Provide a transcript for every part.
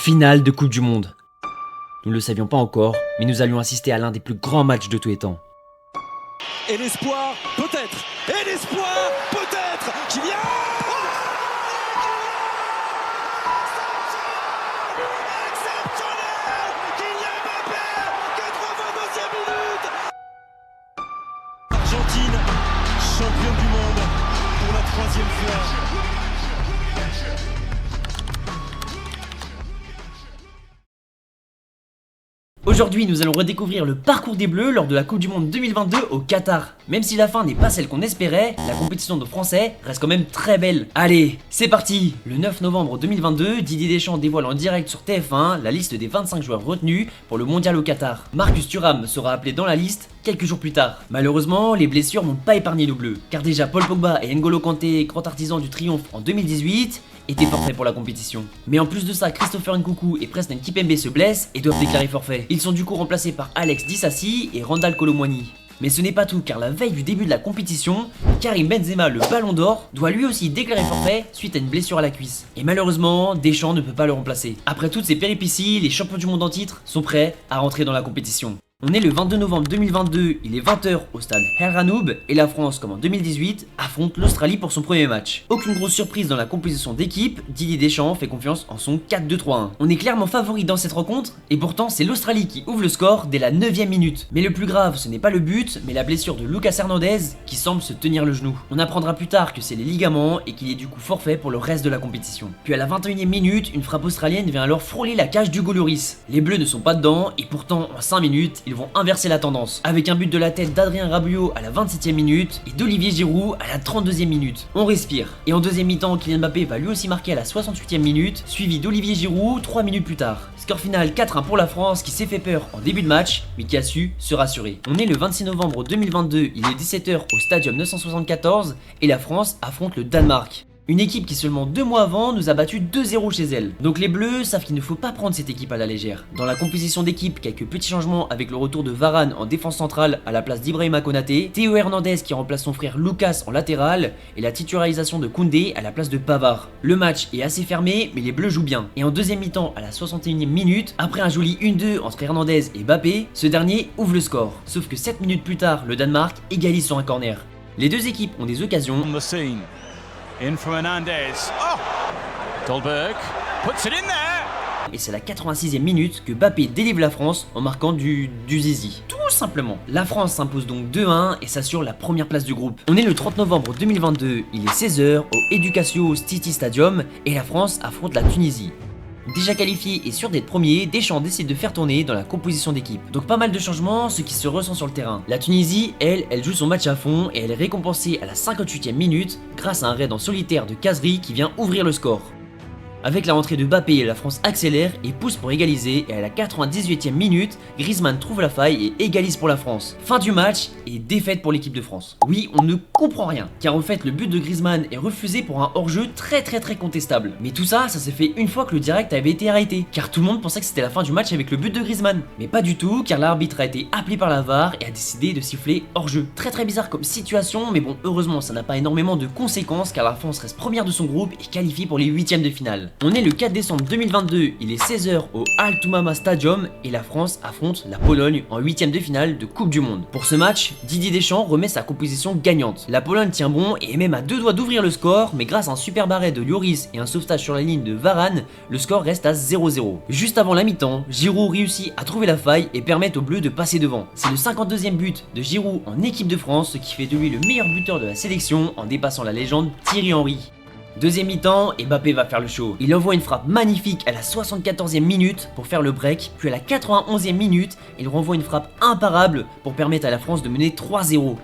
Finale de Coupe du Monde. Nous ne le savions pas encore, mais nous allions assister à l'un des plus grands matchs de tous les temps. Et l'espoir, peut-être. Et l'espoir, peut-être. Kylian exceptionnel. Kylian Mbappé, 82e minute. Argentine, champion du monde pour la 3e fois. Aujourd'hui, nous allons redécouvrir le parcours des Bleus lors de la Coupe du Monde 2022 au Qatar. Même si la fin n'est pas celle qu'on espérait, la compétition de Français reste quand même très belle. Allez, c'est parti! Le 9 novembre 2022, Didier Deschamps dévoile en direct sur TF1 la liste des 25 joueurs retenus pour le mondial au Qatar. Marcus Thuram sera appelé dans la liste quelques jours plus tard. Malheureusement, les blessures n'ont pas épargné nos Bleus, car déjà Paul Pogba et N'Golo Kanté, grand artisan du triomphe en 2018, étaient forfaits pour la compétition. Mais en plus de ça, Christopher Nkunku et Preston Kimpembe se blessent et doivent déclarer forfait. Ils sont du coup remplacés par Alex Disasi et Randal Kolo Muani. Mais ce n'est pas tout, car la veille du début de la compétition, Karim Benzema, le ballon d'or, doit lui aussi déclarer forfait suite à une blessure à la cuisse. Et malheureusement, Deschamps ne peut pas le remplacer. Après toutes ces péripéties, les champions du monde en titre sont prêts à rentrer dans la compétition. On est le 22 novembre 2022, il est 20h au stade El Ranoub et la France, comme en 2018, affronte l'Australie pour son premier match. Aucune grosse surprise dans la composition d'équipe, Didier Deschamps fait confiance en son 4-2-3-1. On est clairement favori dans cette rencontre et pourtant c'est l'Australie qui ouvre le score dès la 9e minute. Mais le plus grave, ce n'est pas le but, mais la blessure de Lucas Hernandez qui semble se tenir le genou. On apprendra plus tard que c'est les ligaments et qu'il est du coup forfait pour le reste de la compétition. Puis à la 21e minute, une frappe australienne vient alors frôler la cage d'Hugo Lloris. Les Bleus ne sont pas dedans et pourtant en 5 minutes, ils vont inverser la tendance, avec un but de la tête d'Adrien Rabiot à la 27e minute et d'Olivier Giroud à la 32e minute. On respire. Et en deuxième mi-temps, Kylian Mbappé va lui aussi marquer à la 68e minute, suivi d'Olivier Giroud 3 minutes plus tard. Score final 4-1 pour la France qui s'est fait peur en début de match, mais qui a su se rassurer. On est le 26 novembre 2022, il est 17h au Stadium 974 et la France affronte le Danemark. Une équipe qui seulement 2 mois avant nous a battu 2-0 chez elle. Donc les Bleus savent qu'il ne faut pas prendre cette équipe à la légère. Dans la composition d'équipe, quelques petits changements avec le retour de Varane en défense centrale à la place d'Ibrahima Konaté, Théo Hernandez qui remplace son frère Lucas en latéral et la titularisation de Koundé à la place de Pavard. Le match est assez fermé mais les Bleus jouent bien. Et en deuxième mi-temps à la 61e minute, après un joli 1-2 entre Hernandez et Mbappé, ce dernier ouvre le score. Sauf que 7 minutes plus tard, le Danemark égalise sur un corner. Les deux équipes ont des occasions. In from Hernandez. Oh! Dolberg puts it in there. Et c'est à la 86e minute que Mbappé délivre la France en marquant du zizi. Tout simplement. La France s'impose donc 2-1 et s'assure la première place du groupe. On est le 30 novembre 2022, il est 16h au Educacio City Stadium et la France affronte la Tunisie. Déjà qualifié et sûr d'être premier, Deschamps décide de faire tourner dans la composition d'équipe. Donc pas mal de changements, ce qui se ressent sur le terrain. La Tunisie, elle joue son match à fond et elle est récompensée à la 58e minute grâce à un raid en solitaire de Kazri qui vient ouvrir le score. Avec la rentrée de Mbappé, la France accélère et pousse pour égaliser et à la 98e minute, Griezmann trouve la faille et égalise pour la France. Fin du match et défaite pour l'équipe de France. Oui, on ne comprend rien, car en fait le but de Griezmann est refusé pour un hors-jeu très contestable. Mais tout ça, ça s'est fait une fois que le direct avait été arrêté, car tout le monde pensait que c'était la fin du match avec le but de Griezmann. Mais pas du tout, car l'arbitre a été appelé par la VAR et a décidé de siffler hors-jeu. Très bizarre comme situation, mais bon, heureusement ça n'a pas énormément de conséquences, car la France reste première de son groupe et qualifie pour les 8e de finale. On est le 4 décembre 2022, il est 16h au Al Toumama Stadium et la France affronte la Pologne en 8e de finale de Coupe du Monde. Pour ce match, Didier Deschamps remet sa composition gagnante. La Pologne tient bon et est même à 2 doigts d'ouvrir le score, mais grâce à un super arrêt de Lloris et un sauvetage sur la ligne de Varane, le score reste à 0-0. Juste avant la mi-temps, Giroud réussit à trouver la faille et permet aux Bleus de passer devant. C'est le 52e but de Giroud en équipe de France, ce qui fait de lui le meilleur buteur de la sélection en dépassant la légende Thierry Henry. Deuxième mi-temps, et Mbappé va faire le show. Il envoie une frappe magnifique à la 74e minute pour faire le break, puis à la 91e minute, il renvoie une frappe imparable pour permettre à la France de mener 3-0.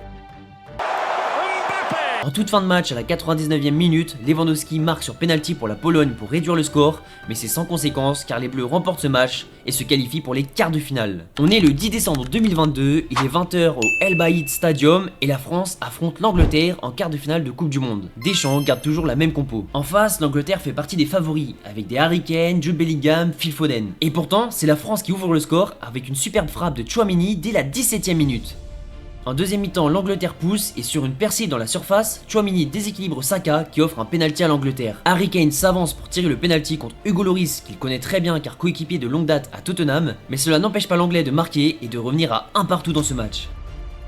En toute fin de match, à la 99e minute, Lewandowski marque sur penalty pour la Pologne pour réduire le score, mais c'est sans conséquence car les Bleus remportent ce match et se qualifient pour les quarts de finale. On est le 10 décembre 2022, il est 20h au El Bayid Stadium et la France affronte l'Angleterre en quart de finale de Coupe du Monde. Deschamps garde toujours la même compo. En face, l'Angleterre fait partie des favoris, avec des Harry Kane, Jude Bellingham, Phil Foden. Et pourtant, c'est la France qui ouvre le score avec une superbe frappe de Tchouaméni dès la 17e minute. En deuxième mi-temps, l'Angleterre pousse et sur une percée dans la surface, Tchouaméni déséquilibre Saka qui offre un penalty à l'Angleterre. Harry Kane s'avance pour tirer le penalty contre Hugo Lloris qu'il connaît très bien car coéquipier de longue date à Tottenham, mais cela n'empêche pas l'Anglais de marquer et de revenir à un partout dans ce match.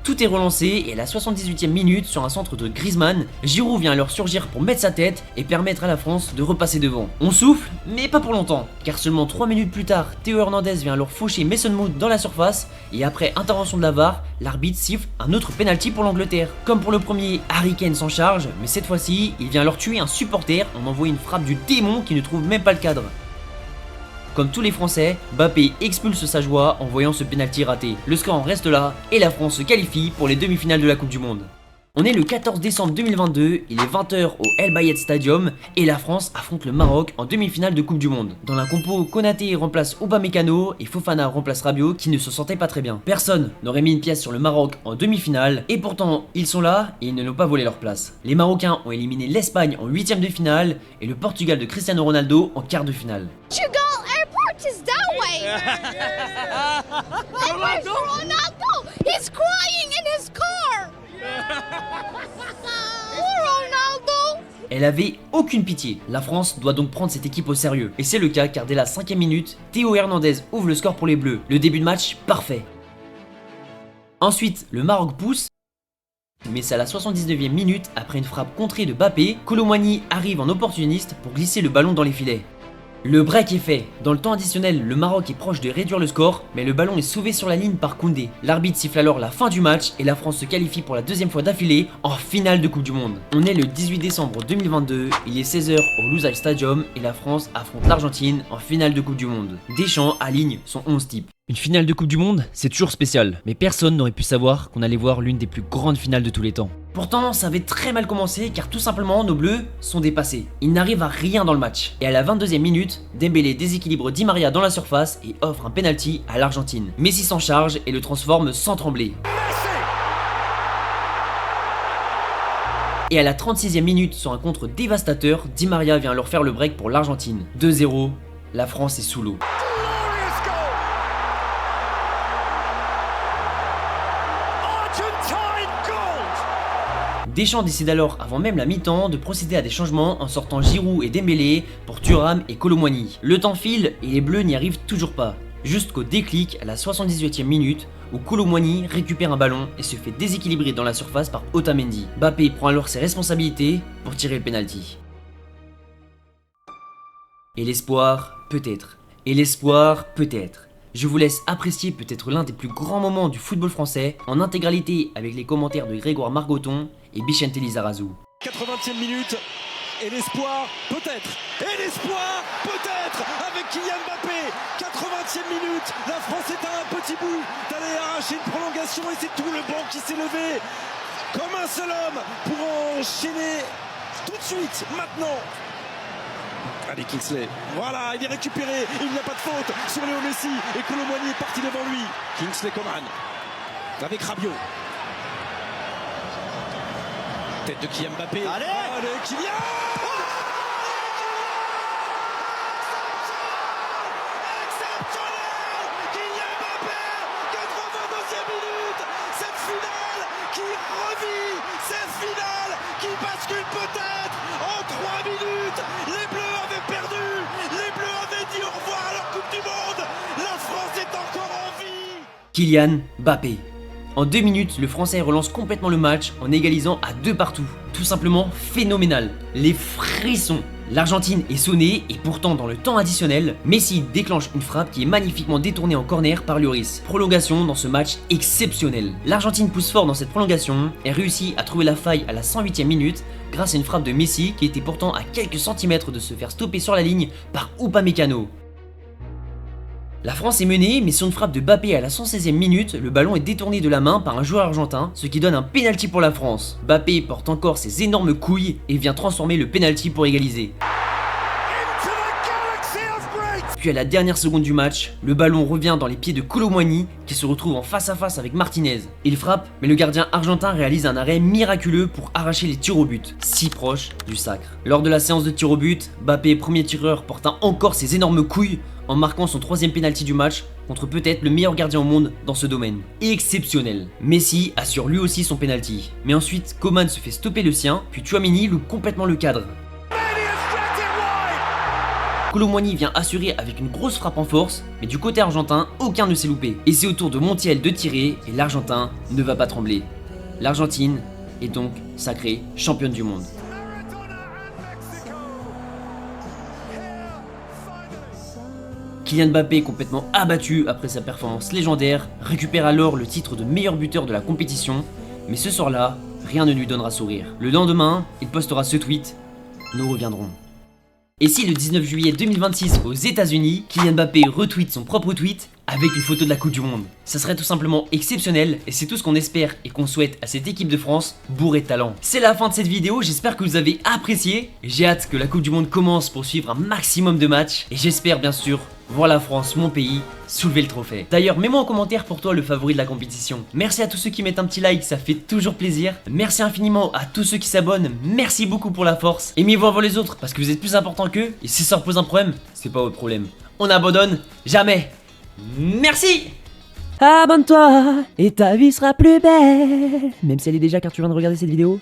Tout est relancé et à la 78e minute, sur un centre de Griezmann, Giroud vient alors surgir pour mettre sa tête et permettre à la France de repasser devant. On souffle, mais pas pour longtemps, car seulement 3 minutes plus tard, Théo Hernandez vient alors faucher Mason Mount dans la surface et après intervention de la VAR, l'arbitre siffle un autre penalty pour l'Angleterre. Comme pour le premier, Harry Kane s'en charge, mais cette fois-ci, il vient alors tuer un supporter en envoyant une frappe du démon qui ne trouve même pas le cadre. Comme tous les Français, Mbappé expulse sa joie en voyant ce penalty raté. Le score en reste là et la France se qualifie pour les demi-finales de la Coupe du Monde. On est le 14 décembre 2022, il est 20h au El Bayed Stadium et la France affronte le Maroc en demi-finale de Coupe du Monde. Dans la compo, Konaté remplace Upamecano et Fofana remplace Rabiot qui ne se sentait pas très bien. Personne n'aurait mis une pièce sur le Maroc en demi-finale et pourtant ils sont là et ils ne l'ont pas volé leur place. Les Marocains ont éliminé l'Espagne en 8ème de finale et le Portugal de Cristiano Ronaldo en quart de finale. Is that way. And where's Ronaldo? He's crying in his car. Poor Ronaldo. Elle avait aucune pitié. La France doit donc prendre cette équipe au sérieux. Et c'est le cas car dès la 5ème minute, Théo Hernandez ouvre le score pour les Bleus. Le début de match parfait. Ensuite, le Maroc pousse. Mais c'est à la 79e minute, après une frappe contrée de Mbappé, Kolo Muani arrive en opportuniste pour glisser le ballon dans les filets. Le break est fait. Dans le temps additionnel, le Maroc est proche de réduire le score, mais le ballon est sauvé sur la ligne par Koundé. L'arbitre siffle alors la fin du match et la France se qualifie pour la deuxième fois d'affilée en finale de Coupe du Monde. On est le 18 décembre 2022, il est 16h au Lusail Stadium et la France affronte l'Argentine en finale de Coupe du Monde. Deschamps aligne son 11 type. Une finale de Coupe du Monde, c'est toujours spécial, mais personne n'aurait pu savoir qu'on allait voir l'une des plus grandes finales de tous les temps. Pourtant, ça avait très mal commencé car tout simplement nos bleus sont dépassés. Ils n'arrivent à rien dans le match. Et à la 22e minute, Dembélé déséquilibre Di Maria dans la surface et offre un penalty à l'Argentine. Messi s'en charge et le transforme sans trembler. Et à la 36e minute, sur un contre dévastateur, Di Maria vient leur faire le break pour l'Argentine. 2-0, la France est sous l'eau. Deschamps décide alors, avant même la mi-temps, de procéder à des changements en sortant Giroud et Dembélé pour Thuram et Kolo Muani. Le temps file et les Bleus n'y arrivent toujours pas. Jusqu'au déclic à la 78e minute où Kolo Muani récupère un ballon et se fait déséquilibrer dans la surface par Otamendi. Mbappé prend alors ses responsabilités pour tirer le penalty. Et l'espoir, peut-être. Et l'espoir, peut-être. Je vous laisse apprécier peut-être l'un des plus grands moments du football français en intégralité avec les commentaires de Grégoire Margoton et Bichente Lizarazu. 80e minute et l'espoir peut-être. Et l'espoir peut-être avec Kylian Mbappé. 80e minute, la France est à un petit bout d'aller arracher une prolongation et c'est tout le banc qui s'est levé comme un seul homme pour enchaîner tout de suite maintenant. Allez Kingsley, voilà, il est récupéré, il n'y a pas de faute sur Léo Messi et Kolo Muani est parti devant lui. Kingsley Coman avec Rabiot. Tête de Kylian Mbappé. Allez Kylian. Exceptionnel Kylian Mbappé, 82e minute, cette finale qui revit, cette finale qui bascule peut-être en 3 minutes. Les Bleus avaient perdu, les Bleus avaient dit au revoir à leur Coupe du Monde, la France est encore en vie. Kylian Mbappé. En 2 minutes, le Français relance complètement le match en égalisant à 2 partout. Tout simplement phénoménal. Les frissons. L'Argentine est sonnée et pourtant dans le temps additionnel, Messi déclenche une frappe qui est magnifiquement détournée en corner par Lloris. Prolongation dans ce match exceptionnel. L'Argentine pousse fort dans cette prolongation et réussit à trouver la faille à la 108e minute grâce à une frappe de Messi qui était pourtant à quelques centimètres de se faire stopper sur la ligne par Upamecano. La France est menée, mais sur une frappe de Mbappé à la 116e minute, le ballon est détourné de la main par un joueur argentin, ce qui donne un penalty pour la France. Mbappé porte encore ses énormes couilles et vient transformer le penalty pour égaliser. Puis à la dernière seconde du match, le ballon revient dans les pieds de Kolo Muani qui se retrouve en face à face avec Martinez. Il frappe, mais le gardien argentin réalise un arrêt miraculeux pour arracher les tirs au but, si proche du sacre. Lors de la séance de tirs au but, Mbappé, premier tireur, porta encore ses énormes couilles en marquant son 3e pénalty du match contre peut-être le meilleur gardien au monde dans ce domaine. Exceptionnel. Messi assure lui aussi son pénalty. Mais ensuite, Coman se fait stopper le sien, puis Tchouaméni loupe complètement le cadre. Kolo Muani vient assurer avec une grosse frappe en force, mais du côté argentin, aucun ne s'est loupé. Et c'est au tour de Montiel de tirer, et l'Argentin ne va pas trembler. L'Argentine est donc sacrée championne du monde. Kylian Mbappé, complètement abattu après sa performance légendaire, récupère alors le titre de meilleur buteur de la compétition, mais ce soir-là, rien ne lui donnera sourire. Le lendemain, il postera ce tweet: nous reviendrons. Et si le 19 juillet 2026 aux États-Unis, Kylian Mbappé retweet son propre tweet avec une photo de la Coupe du Monde? Ça serait tout simplement exceptionnel et c'est tout ce qu'on espère et qu'on souhaite à cette équipe de France bourrée de talent. C'est la fin de cette vidéo, j'espère que vous avez apprécié. J'ai hâte que la Coupe du Monde commence pour suivre un maximum de matchs et j'espère bien sûr voir la France, mon pays, soulever le trophée. D'ailleurs, mets-moi en commentaire pour toi le favori de la compétition. Merci à tous ceux qui mettent un petit like, ça fait toujours plaisir. Merci infiniment à tous ceux qui s'abonnent, merci beaucoup pour la force. Aimez-vous avant les autres parce que vous êtes plus important qu'eux et si ça repose un problème, c'est pas votre problème. On n'abandonne jamais. Merci. Abonne-toi et ta vie sera plus belle. Même si elle est déjà car tu viens de regarder cette vidéo.